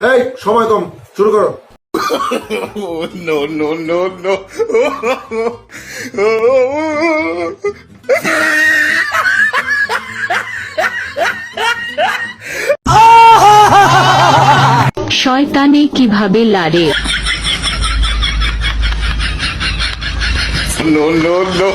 এই সময় কম, শুরু করো। No, no, no, no. শয়তানি কিভাবে লাড়ে? No, no, no.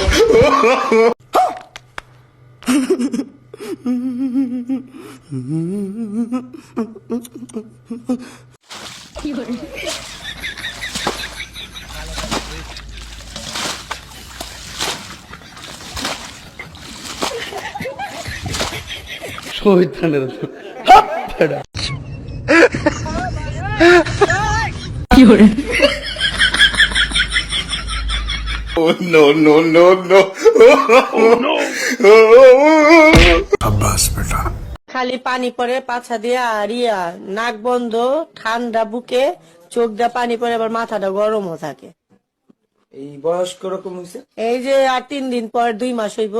শয়তানের Oh, no, no, no, no. Oh, no. খালি পানি পরে পাছা দিয়ে আর নাক বন্ধ, ঠান্ডা বুকে, চোখ দিয়ে পানি পরে, আবার মাথাটা গরমও থাকে। এই বয়স কিরকম হয়েছে? এই যে আর 3 দিন পর 2 মাস হইব।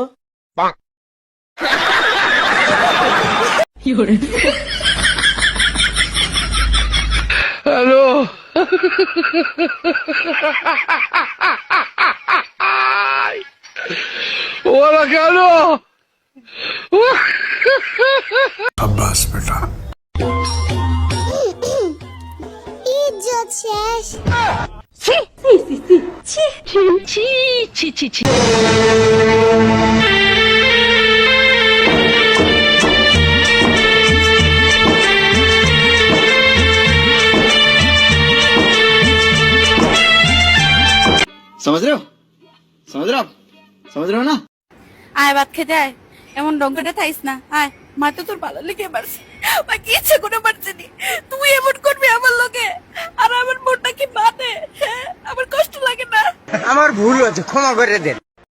ওরা কেন? ইজ্জত শেষ। समझ रहे हो? समझ रहे हो आप? समझ रहे हो ना? আয় ভাত খেতে আয়, এমন রং করে থাইস না। আয়, মা তো তোর ভালো লেগে মারছে, বাকি ইচ্ছে করে মারছে নি। তুই এমন করবি আমার লোকে, আর আমার মনটা কি বাদে? আমার কষ্ট লাগে না? আমার ভুল হয়েছে, ক্ষমা করে দেন।